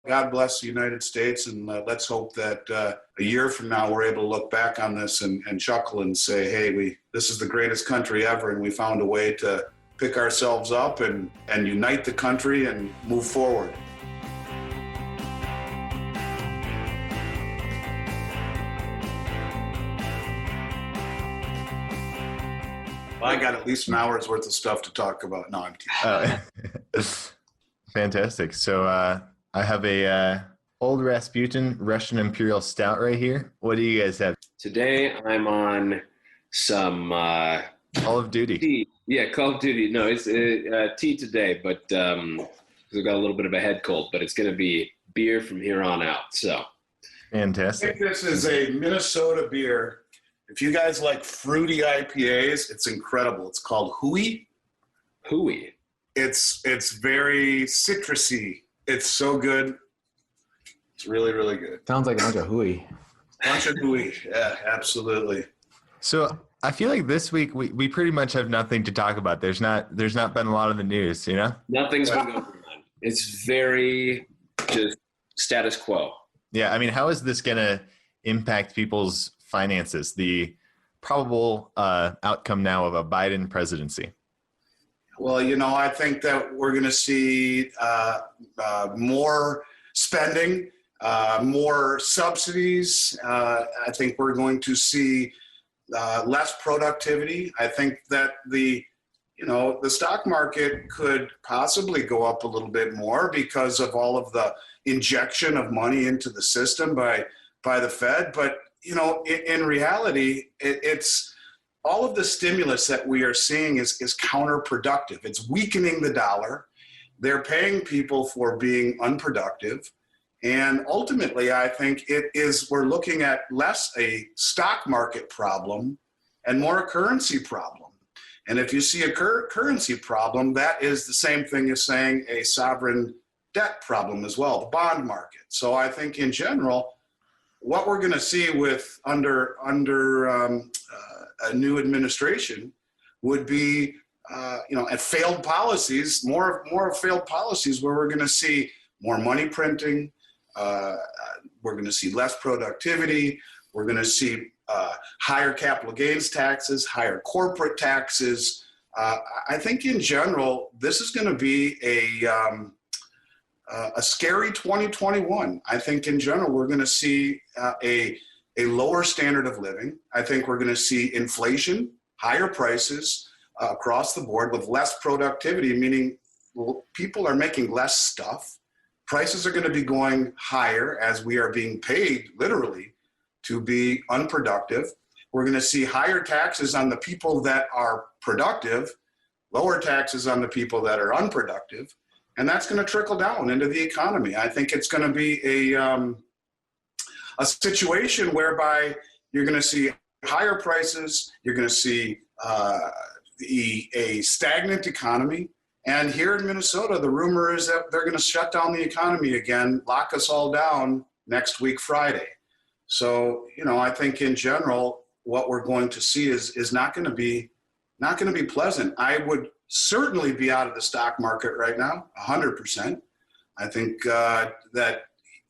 God bless the United States, and let's hope that a year from now we're able to look back on this and chuckle and say, hey, this is the greatest country ever, and we found a way to pick ourselves up and unite the country and move forward. I got at least an hour's worth of stuff to talk about. No, I'm kidding. Fantastic. So I have a Old Rasputin Russian Imperial Stout right here. What do you guys have? Today I'm on some Call of Duty. tea. Yeah, Call of Duty. No, it's tea today, but I've got a little bit of a head cold, but it's going to be beer from here on out. So fantastic. I think this is a Minnesota beer. If you guys like fruity IPAs, it's incredible. It's called Hooey. Hooey. It's very citrusy. It's so good. It's really, really good. Sounds like a bunch of hooey. Bunch of hooey. Yeah, absolutely. So I feel like this week we pretty much have nothing to talk about. There's not been a lot of the news, you know? Nothing's been going on. It's very just status quo. Yeah, I mean, how is this going to impact people's finances? The probable outcome now of a Biden presidency. Well, I think that we're going to see more spending, more subsidies. I think we're going to see less productivity. I think that the stock market could possibly go up a little bit more because of all of the injection of money into the system by the Fed. But, in reality, it's all of the stimulus that we are seeing is counterproductive. It's weakening the dollar. They're paying people for being unproductive. And ultimately, I think we're looking at less a stock market problem and more a currency problem. And if you see a currency problem, that is the same thing as saying a sovereign debt problem as well, the bond market. So I think in general, what we're going to see with under a new administration would be, at failed policies, more failed policies where we're going to see more money printing. We're going to see less productivity. We're going to see higher capital gains taxes, higher corporate taxes. I think in general, this is going to be a scary 2021. I think in general, we're going to see a lower standard of living. I think we're going to see inflation, higher prices across the board with less productivity, meaning people are making less stuff. Prices are going to be going higher as we are being paid literally to be unproductive. We're going to see higher taxes on the people that are productive, lower taxes on the people that are unproductive, and that's going to trickle down into the economy. I think it's going to be a situation whereby you're going to see higher prices, you're going to see a stagnant economy. And here in Minnesota, the rumor is that they're going to shut down the economy again, lock us all down next week, Friday. So, I think in general, what we're going to see is not going to be pleasant. I would certainly be out of the stock market right now, 100%. I think that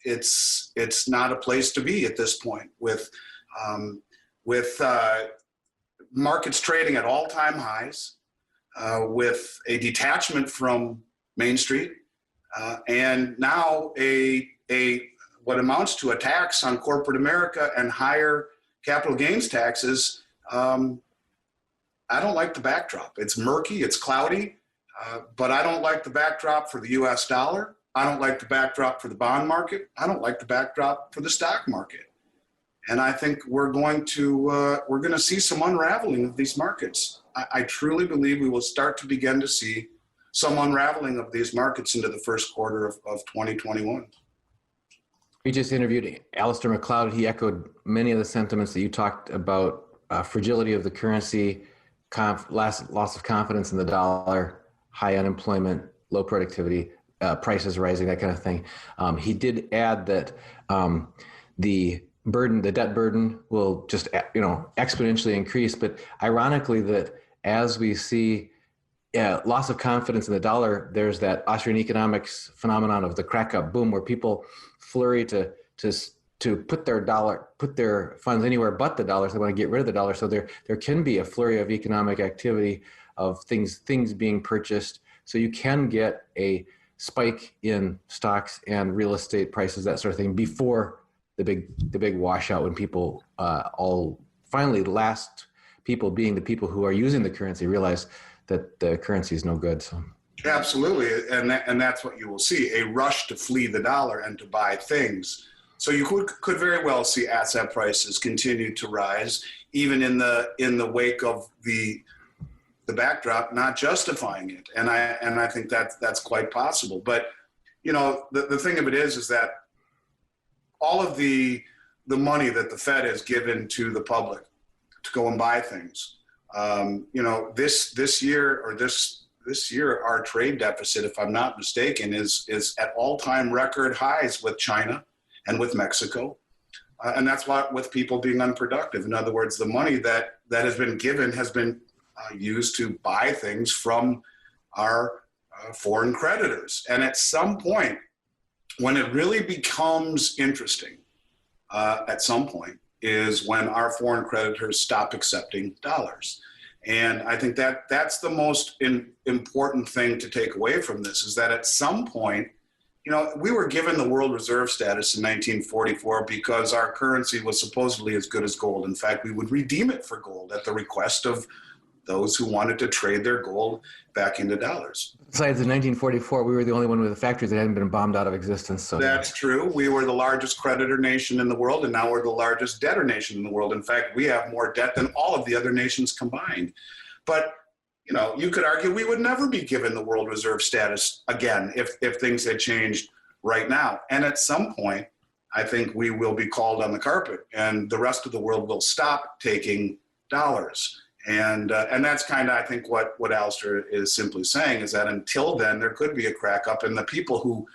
it's not a place to be at this point with markets trading at all-time highs, with a detachment from Main Street, and now a what amounts to a tax on corporate America and higher capital gains taxes. I don't like the backdrop. It's murky, it's cloudy, but I don't like the backdrop for the US dollar. I don't like the backdrop for the bond market. I don't like the backdrop for the stock market. And I think we're going to see some unraveling of these markets. I truly believe we will start to begin to see some unraveling of these markets into the first quarter of 2021. We just interviewed Alistair McLeod. He echoed many of the sentiments that you talked about, fragility of the currency, loss of confidence in the dollar, high unemployment, low productivity, prices rising, that kind of thing. He did add that the debt burden will just exponentially increase. But ironically, that as we see loss of confidence in the dollar, there's that Austrian economics phenomenon of the crack up boom, where people flurry to put their funds anywhere but the dollars. They want to get rid of the dollar. So there can be a flurry of economic activity of things being purchased. So you can get a spike in stocks and real estate prices, that sort of thing, before the big washout, when people all finally, last people being the people who are using the currency, realize that the currency is no good. So absolutely, and that's what you will see, a rush to flee the dollar and to buy things. So you could very well see asset prices continue to rise, even in the wake of the backdrop not justifying it, and I think that's quite possible. But the thing of it is that all of the money that the Fed has given to the public to go and buy things, this year our trade deficit, if I'm not mistaken, is at all-time record highs with China and with Mexico. And that's what, with people being unproductive. In other words, the money that has been given has been used to buy things from our foreign creditors. And at some point, when it really becomes interesting, at some point, is when our foreign creditors stop accepting dollars. And I think that's the most important thing to take away from this, is that at some point, we were given the world reserve status in 1944 because our currency was supposedly as good as gold. In fact, we would redeem it for gold at the request of those who wanted to trade their gold back into dollars. Besides, in 1944, we were the only one with the factories that hadn't been bombed out of existence. So that's true. We were the largest creditor nation in the world, and now we're the largest debtor nation in the world. In fact, we have more debt than all of the other nations combined. But you could argue we would never be given the world reserve status again if things had changed right now. And at some point, I think we will be called on the carpet, and the rest of the world will stop taking dollars. And that's kind of, I think, what Alistair is simply saying, is that until then, there could be a crack up, and the people who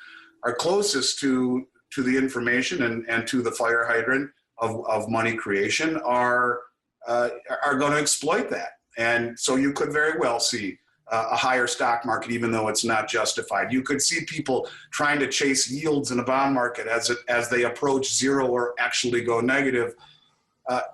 are closest to the information and to the fire hydrant of money creation are going to exploit that. And so you could very well see a higher stock market, even though it's not justified. You could see people trying to chase yields in the bond market as they approach zero or actually go negative,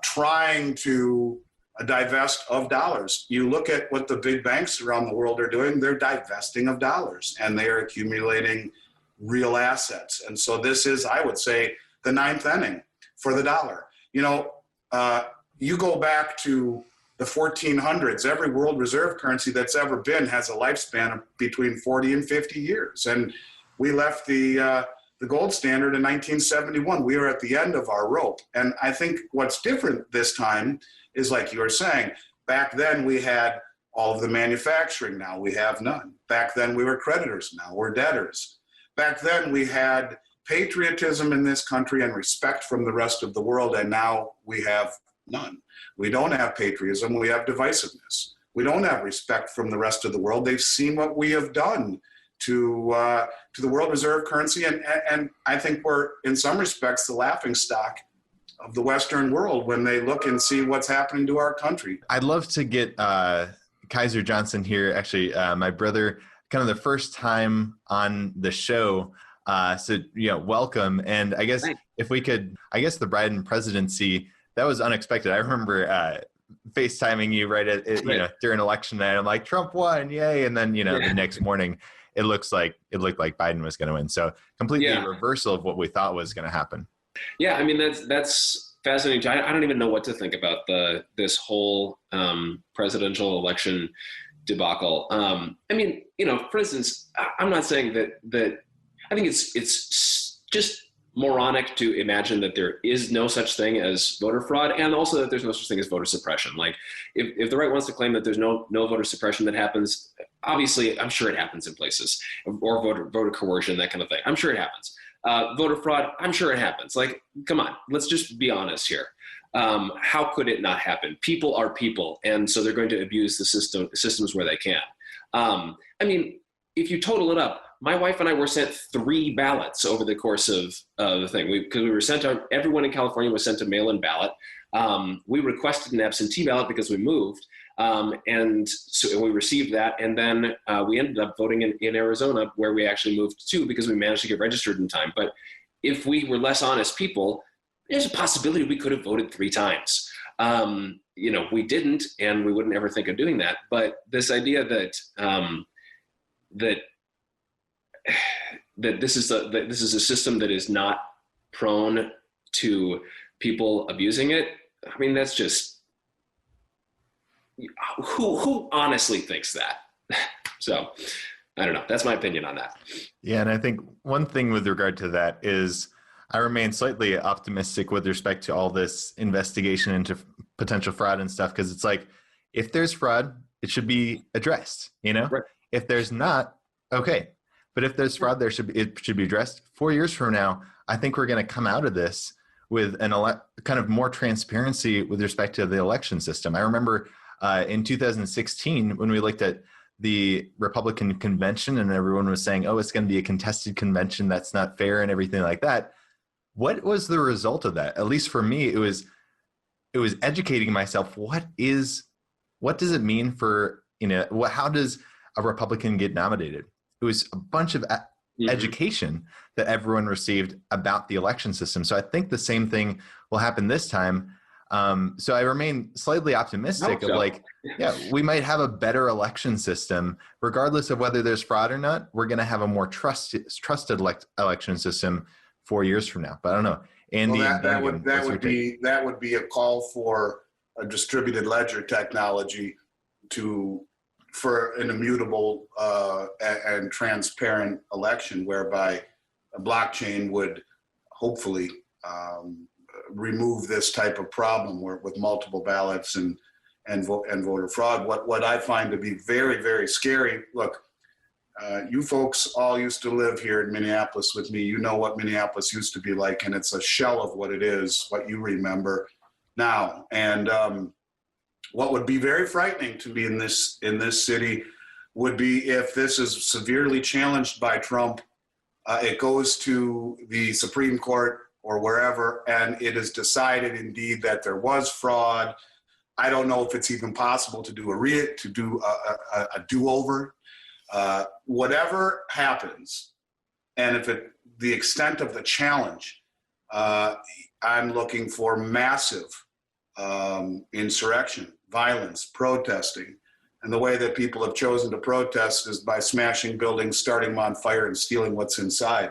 trying to divest of dollars. You look at what the big banks around the world are doing, they're divesting of dollars, and they are accumulating real assets. And so this is, I would say, the ninth inning for the dollar. You go back to the 1400s, every world reserve currency that's ever been has a lifespan of between 40 and 50 years. And we left the gold standard in 1971. We are at the end of our rope. And I think what's different this time is, like you were saying, back then we had all of the manufacturing, now we have none. Back then we were creditors, now we're debtors. Back then we had patriotism in this country and respect from the rest of the world, and now we have none. We don't have patriotism, we have divisiveness. We don't have respect from the rest of the world. They've seen what we have done to the world reserve currency, and I think we're, in some respects, the laughingstock of the Western world when they look and see what's happening to our country. I'd love to get Kaiser Johnson here. Actually, my brother, kind of the first time on the show. So, welcome. And I guess if we could, the Biden presidency, that was unexpected. I remember FaceTiming you right at during election night. I'm like, Trump won, yay! And then the next morning, it looked like Biden was going to win. So completely a reversal of what we thought was going to happen. Yeah, I mean that's fascinating. I don't even know what to think about this whole presidential election debacle. I mean, for instance, I'm not saying that. I think it's just moronic to imagine that there is no such thing as voter fraud, and also that there's no such thing as voter suppression. Like, if the right wants to claim that there's no voter suppression that happens, obviously, I'm sure it happens in places, or voter coercion, that kind of thing. I'm sure it happens. Voter fraud, I'm sure it happens. Like, come on, let's just be honest here. How could it not happen? People are people, and so they're going to abuse the systems where they can. I mean, if you total it up, my wife and I were sent 3 ballots over the course of the thing. Because we were sent out, everyone in California was sent a mail-in ballot. We requested an absentee ballot because we moved. And so we received that. And then we ended up voting in Arizona, where we actually moved to because we managed to get registered in time. But if we were less honest people, there's a possibility we could have voted 3 times. We didn't, and we wouldn't ever think of doing that. But this idea that that this is a system that is not prone to people abusing it. I mean, that's just who honestly thinks that. So I don't know. That's my opinion on that. Yeah, and I think one thing with regard to that is I remain slightly optimistic with respect to all this investigation into potential fraud and stuff, because it's like, if there's fraud, it should be addressed, Right. If there's not, okay. But if there's fraud, it should be addressed. 4 years from now, I think we're going to come out of this with kind of more transparency with respect to the election system. I remember in 2016 when we looked at the Republican convention and everyone was saying, oh, it's going to be a contested convention, that's not fair and everything like that. What was the result of that? At least for me, it was educating myself. What does it mean for, how does a Republican get nominated? It was a bunch of education that everyone received about the election system. So I think the same thing will happen this time. So I remain slightly optimistic we might have a better election system, regardless of whether there's fraud or not. We're going to have a more trusted election system 4 years from now. But I don't know. Andy, that would be a call for a distributed ledger technology for an immutable and transparent election, whereby a blockchain would hopefully remove this type of problem with multiple ballots and voter fraud. What I find to be very, very scary. Look, you folks all used to live here in Minneapolis with me. You know what Minneapolis used to be like, and it's a shell of what it is, what you remember now. And what would be very frightening to me in this city would be if this is severely challenged by Trump, it goes to the Supreme Court or wherever, and it is decided indeed that there was fraud. I don't know if it's even possible to do a do-over. Whatever happens, and if the extent of the challenge, I'm looking for massive insurrection, violence, protesting. And the way that people have chosen to protest is by smashing buildings, starting them on fire, and stealing what's inside.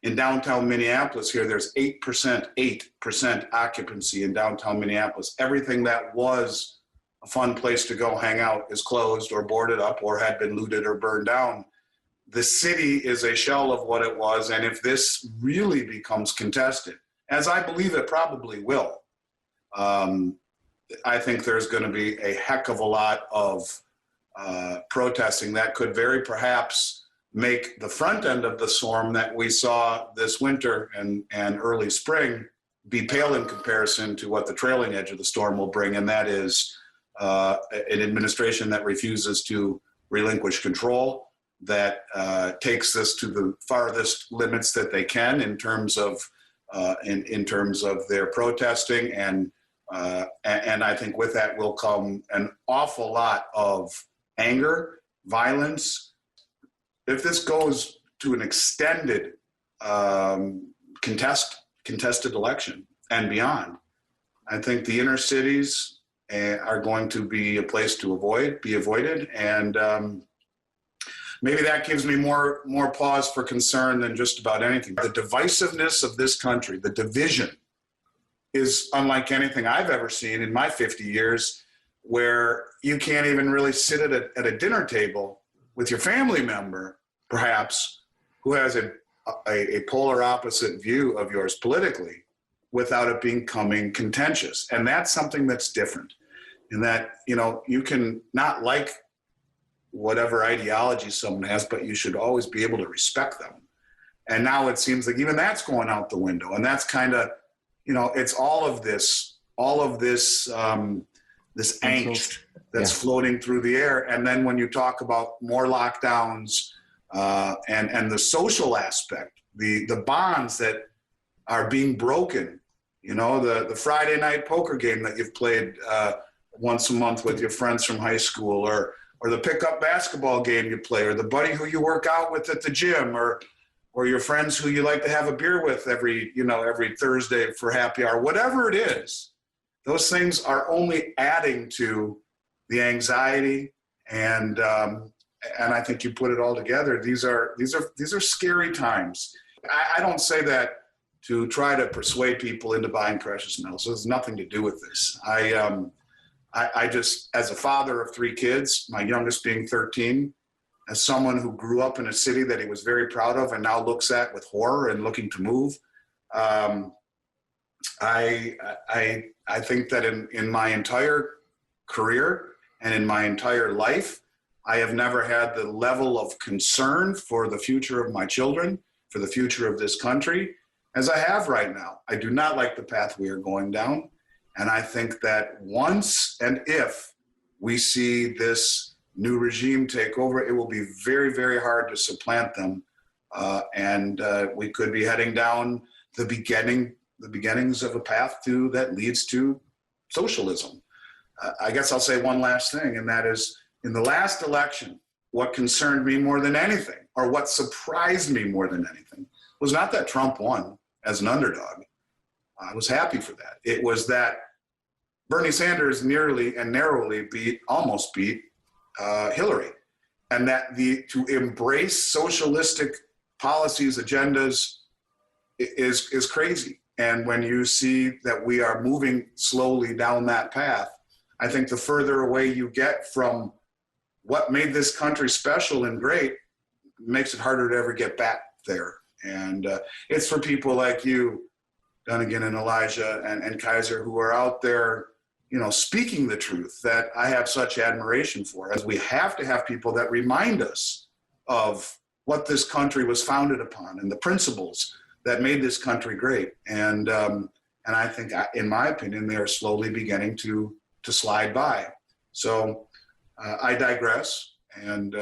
In downtown Minneapolis here, there's 8% occupancy in downtown Minneapolis. Everything that was a fun place to go hang out is closed or boarded up or had been looted or burned down. The city is a shell of what it was, and if this really becomes contested, as I believe it probably will, I think there's going to be a heck of a lot of protesting that could very perhaps make the front end of the storm that we saw this winter and early spring be pale in comparison to what the trailing edge of the storm will bring, and that is an administration that refuses to relinquish control, that takes this to the farthest limits that they can in terms of their protesting, and I think with that will come an awful lot of anger, violence. If this goes to an extended contested election and beyond, I think the inner cities are going to be a place to be avoided, and maybe that gives me more pause for concern than just about anything. The divisiveness of this country, the division, is unlike anything I've ever seen in my 50 years, where you can't even really sit at a dinner table with your family member, perhaps, who has a polar opposite view of yours politically, without it becoming contentious. And that's something that's different, in that, you can not like whatever ideology someone has, but you should always be able to respect them. And now it seems like even that's going out the window. And that's kind of, it's all of this angst that's floating through the air. And then when you talk about more lockdowns and the social aspect, the bonds that are being broken, the Friday night poker game that you've played once a month with your friends from high school, or the pickup basketball game you play, or the buddy who you work out with at the gym, or your friends who you like to have a beer with every Thursday for happy hour, whatever it is, those things are only adding to the anxiety. And I think you put it all together. These are scary times. I don't say that to try to persuade people into buying precious metals. It has nothing to do with this. I just, as a father of 3 kids, my youngest being 13, as someone who grew up in a city that he was very proud of and now looks at with horror and looking to move, I think that in my entire career and in my entire life, I have never had the level of concern for the future of my children, for the future of this country, as I have right now. I do not like the path we are going down. And I think that once and if we see this new regime take over, it will be very, very hard to supplant them. And we could be heading down the beginnings of a path that leads to socialism. I guess I'll say one last thing, and that is, in the last election, what concerned me more than anything, or what surprised me more than anything, was not that Trump won as an underdog. I was happy for that. It was that Bernie Sanders narrowly almost beat Hillary, and that to embrace socialistic policies, agendas is crazy. And when you see that we are moving slowly down that path, I think the further away you get from what made this country special and great, makes it harder to ever get back there. And it's for people like you, Dunagun and Elijah and Kaiser, who are out there, speaking the truth, that I have such admiration for, as we have to have people that remind us of what this country was founded upon and the principles that made this country great. And I think, in my opinion, they are slowly beginning to slide by. So I digress. And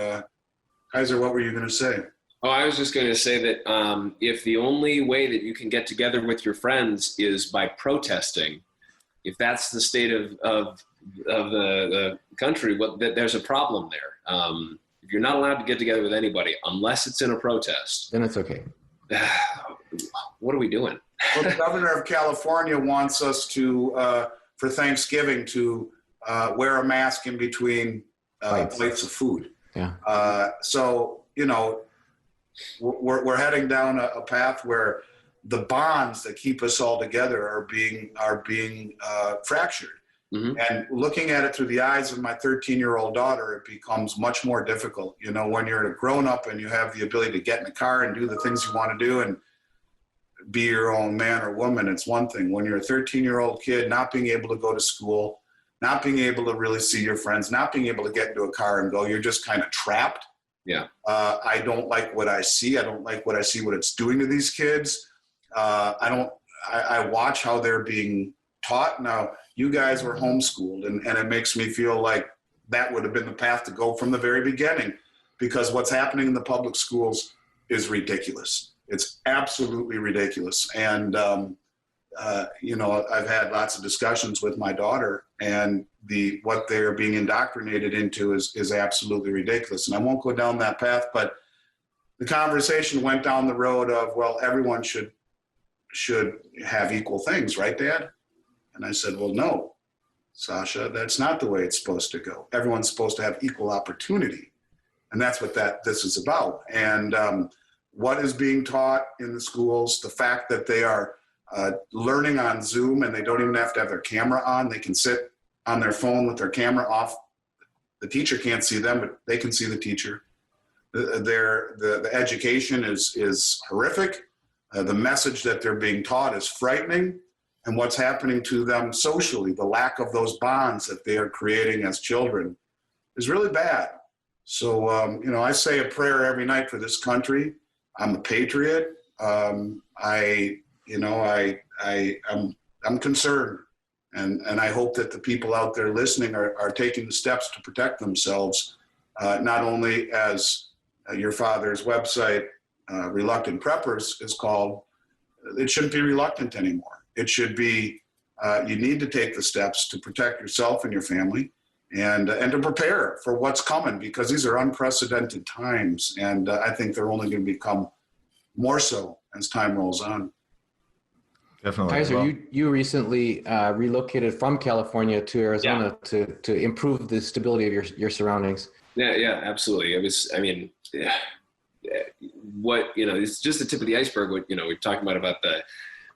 Kaiser, what were you going to say? Oh, I was just going to say that if the only way that you can get together with your friends is by protesting, if that's the state of the country, well, there's a problem there. If you're not allowed to get together with anybody unless it's in a protest, then it's okay. What are we doing? Well, the governor of California wants us to, for Thanksgiving, to wear a mask in between plates of food. Yeah. So, we're heading down a path where the bonds that keep us all together are being fractured. Mm-hmm. And looking at it through the eyes of my 13-year-old daughter, it becomes much more difficult. When you're a grown-up and you have the ability to get in the car and do the things you want to do and be your own man or woman, it's one thing. When you're a 13-year-old kid, not being able to go to school, not being able to really see your friends, not being able to get into a car and go, you're just kind of trapped. Yeah. I don't like what I see. I don't like what I see, what it's doing to these kids. I watch how they're being taught. Now, you guys were homeschooled, and it makes me feel like that would have been the path to go from the very beginning, because what's happening in the public schools is ridiculous. It's absolutely ridiculous. And, I've had lots of discussions with my daughter, and what they're being indoctrinated into is absolutely ridiculous. And I won't go down that path, but the conversation went down the road of, well, everyone should have equal things, right, Dad? And I said, well, no, Sasha, that's not the way it's supposed to go. Everyone's supposed to have equal opportunity. And that's what this is about. And what is being taught in the schools, the fact that they are learning on Zoom and they don't even have to have their camera on. They can sit on their phone with their camera off. The teacher can't see them, but they can see the teacher. The education is horrific. The message that they're being taught is frightening. And what's happening to them socially, the lack of those bonds that they are creating as children, is really bad. So, I say a prayer every night for this country. I'm a patriot. I'm concerned. And I hope that the people out there listening are taking the steps to protect themselves, not only as your father's website, Reluctant Preppers, is called. It shouldn't be reluctant anymore. It should be you need to take the steps to protect yourself and your family and to prepare for what's coming, because these are unprecedented times. And I think they're only going to become more so as time rolls on. Definitely. Kaiser, you recently relocated from California to Arizona to improve the stability of your surroundings. Yeah, absolutely. It's just the tip of the iceberg. What, we're talking about the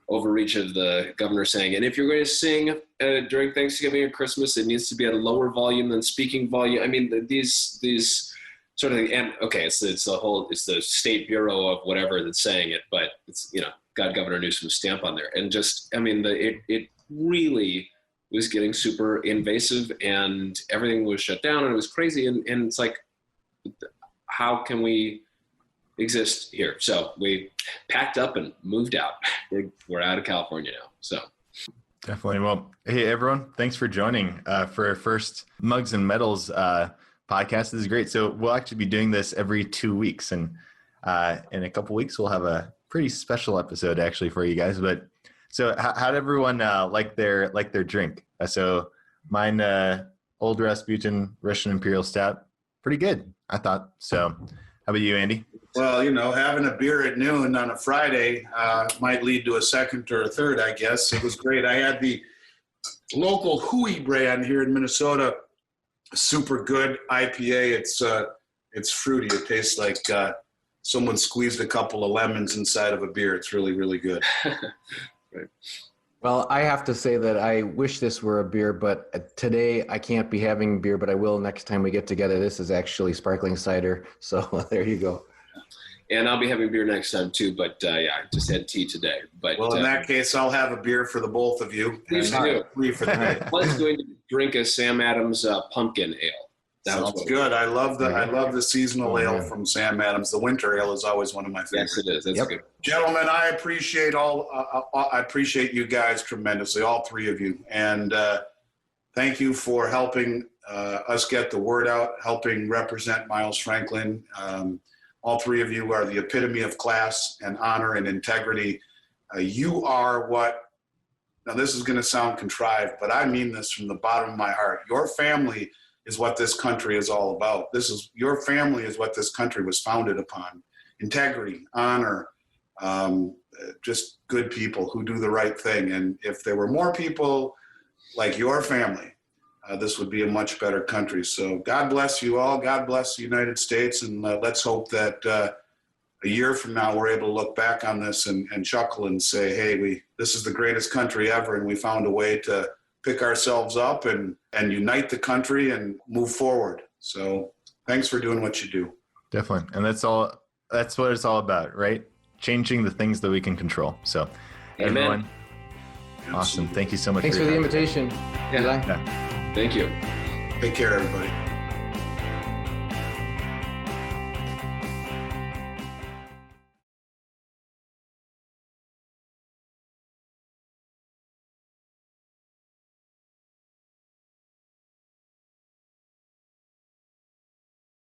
overreach of the governor saying, and if you're going to sing during Thanksgiving or Christmas, it needs to be at a lower volume than speaking volume. I mean, these sort of, and okay, it's the State Bureau of whatever that's saying it, but it's, got Governor Newsom's stamp on there. And just, it really was getting super invasive, and everything was shut down, and it was crazy. And it's like, how can we exist here? So we packed up and moved out. We're out of California now. So definitely. Well, hey everyone, thanks for joining for our first Mugs and Medals podcast. This is great. So we'll actually be doing this every 2 weeks, and in a couple weeks we'll have a pretty special episode actually for you guys. But so how'd everyone like their drink? So mine, Old Rasputin Russian Imperial Stout, pretty good, I thought. So how about you, Andy? Well, having a beer at noon on a Friday might lead to a second or a third, I guess. It was great. I had the local Hui brand here in Minnesota, super good IPA. It's fruity. It tastes like someone squeezed a couple of lemons inside of a beer. It's really, really good. Right. Well, I have to say that I wish this were a beer, but today I can't be having beer, but I will next time we get together. This is actually sparkling cider. So there you go. And I'll be having beer next time too, but I just had tea today. But well, in that case, I'll have a beer for the both of you. Please do. Free for the night. I was going to drink a Sam Adams pumpkin ale. Sounds good. I love the seasonal ale from Sam Adams. The winter ale is always one of my favorites. Yes, it is. That's good. Gentlemen, I appreciate I appreciate you guys tremendously, all three of you, and thank you for helping us get the word out, helping represent Miles Franklin. All three of you are the epitome of class and honor and integrity. You are what. Now, this is going to sound contrived, but I mean this from the bottom of my heart. Your family is what this country is all about. Your family is what this country was founded upon. Integrity, honor, just good people who do the right thing. And if there were more people like your family, this would be a much better country. So God bless you all. God bless the United States. And let's hope that a year from now, we're able to look back on this and chuckle and say, hey, this is the greatest country ever. And we found a way to pick ourselves up and unite the country and move forward. So thanks for doing what you do. Definitely. And that's what it's all about, right? Changing the things that we can control. So Amen. Everyone, awesome. Thank you so much. Thanks for the invitation. Yeah. Yeah. Thank you. Take care, everybody.